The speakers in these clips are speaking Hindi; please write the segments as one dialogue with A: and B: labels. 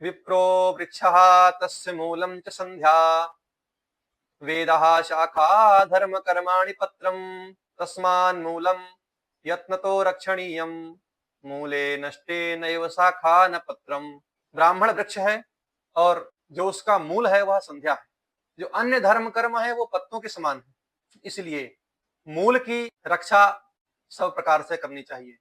A: विप्रो वृक्षः तस्य मूलं च संध्या वेदः शाखा धर्म कर्माणि पत्रम तस्मान्मूलं यत्नतो रक्षणीयम मूले नष्टे नैव शाखा न पत्रम। ब्राह्मण वृक्ष है और जो उसका मूल है वह संध्या है। जो अन्य धर्म कर्म है वो पत्तों के समान है। इसलिए मूल की रक्षा सब प्रकार से करनी चाहिए,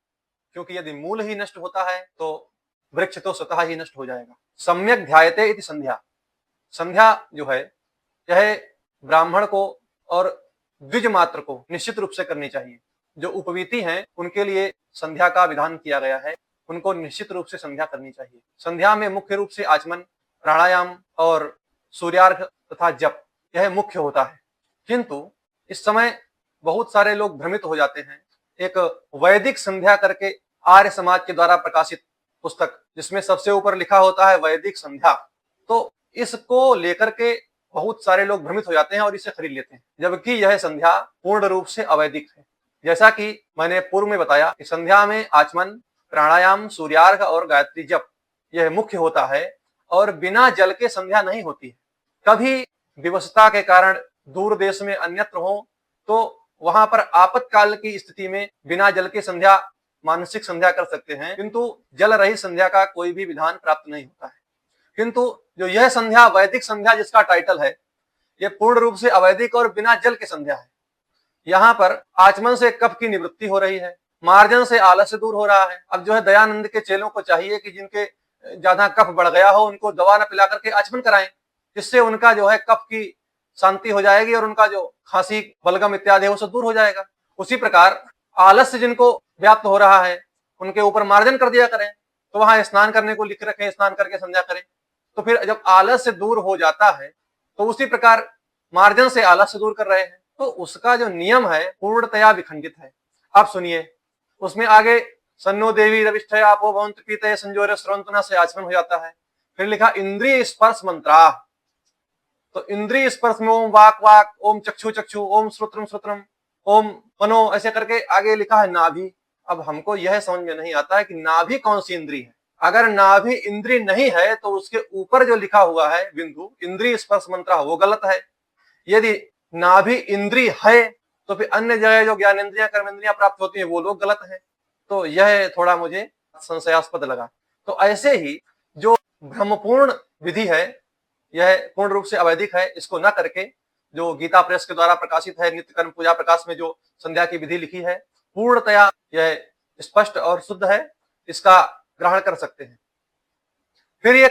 A: क्योंकि यदि मूल ही नष्ट होता है तो वृक्ष तो स्वतः ही नष्ट हो जाएगा। सम्यक ध्यायते इति संध्या। संध्या जो है यह ब्राह्मण को और द्विज मात्र को निश्चित रूप से करनी चाहिए। जो उपवीति हैं उनके लिए संध्या का विधान किया गया है, उनको निश्चित रूप से संध्या करनी चाहिए। संध्या में मुख्य रूप से आचमन, प्राणायाम और सूर्यार्घ तथा जप यह मुख्य होता है। किंतु इस समय बहुत सारे लोग भ्रमित हो जाते हैं। एक वैदिक संध्या करके आर्य समाज के द्वारा प्रकाशित पुस्तक जिसमें सबसे ऊपर लिखा होता है वैदिक संध्या, तो इसको लेकर के बहुत सारे लोग भ्रमित हो जाते हैं और इसे खरीद लेते हैं, जबकि यह संध्या पूर्ण रूप से अवैदिक है। जैसा कि मैंने पूर्व में बताया कि संध्या में आचमन, प्राणायाम, सूर्यार्घ और गायत्री जप यह मुख्य होता है और बिना जल के संध्या नहीं होती है। कभी विवशता के कारण दूर देश में अन्यत्र हो तो वहां पर आपातकाल की स्थिति में बिना जल के संध्या, मानसिक संध्या कर सकते हैं, किंतु जल रहित संध्या का कोई भी विधान प्राप्त नहीं होता है। किंतु जो यह संध्या वैदिक संध्या जिसका टाइटल है, यह पूर्ण रूप से अवैदिक और बिना जल के संध्या है। यहाँ पर आचमन से कफ की निवृत्ति हो रही है, मार्जन से आलस्य दूर हो रहा है। अब जो है दयानंद के चेलों को चाहिए कि जिनके ज्यादा कफ बढ़ गया हो उनको दवा न पिला करके आचमन कराएं, जिससे उनका जो है कफ की शांति हो जाएगी और उनका जो खांसी, बलगम इत्यादि है वो सब दूर हो जाएगा। उसी प्रकार आलस्य जिनको व्याप्त हो रहा है उनके ऊपर मार्जन कर दिया करें। तो वहां स्नान करने को लिख रखे, स्नान करके संध्या करें। तो फिर जब आलस्य दूर हो जाता है तो उसी प्रकार मार्जन से आलस्य दूर कर रहे हैं, तो उसका जो नियम है पूर्णतया विखंडित है। आप सुनिए, उसमें आगे सन्नो देवी रविष्ठय आपो भवन्तु पीतये संजोरे स्रवंतना से आचमन हो जाता है। फिर लिखा इंद्रिय स्पर्श मंत्रा, तो इंद्रिय स्पर्श में ओम वाक वाक, ओम चक्षु चक्षु, ओम श्रोत्रम श्रोत्रम, ओम मनो, ऐसे करके आगे लिखा है नाभि। अब हमको यह समझ में नहीं आता है कि नाभि कौन सी इंद्री है। अगर नाभि इंद्री नहीं है तो उसके ऊपर जो लिखा हुआ है बिंदु इंद्रिय स्पर्श मंत्र वो गलत है। यदि नाभि इंद्री है तो फिर अन्य जगह जो ज्ञानेंद्रियां कर्मेंद्रियां प्राप्त होती है वो लोग गलत है। तो यह थोड़ा मुझे संशयास्पद लगा। तो ऐसे ही जो भ्रमपूर्ण विधि है यह पूर्ण रूप से अवैधिक है। इसको न करके जो गीता प्रेस के द्वारा प्रकाशित है नित्य कर्म पूजा प्रकाश में जो संध्या की विधि लिखी है पूर्णतया यह स्पष्ट और शुद्ध है, इसका ग्रहण कर सकते हैं। फिर ये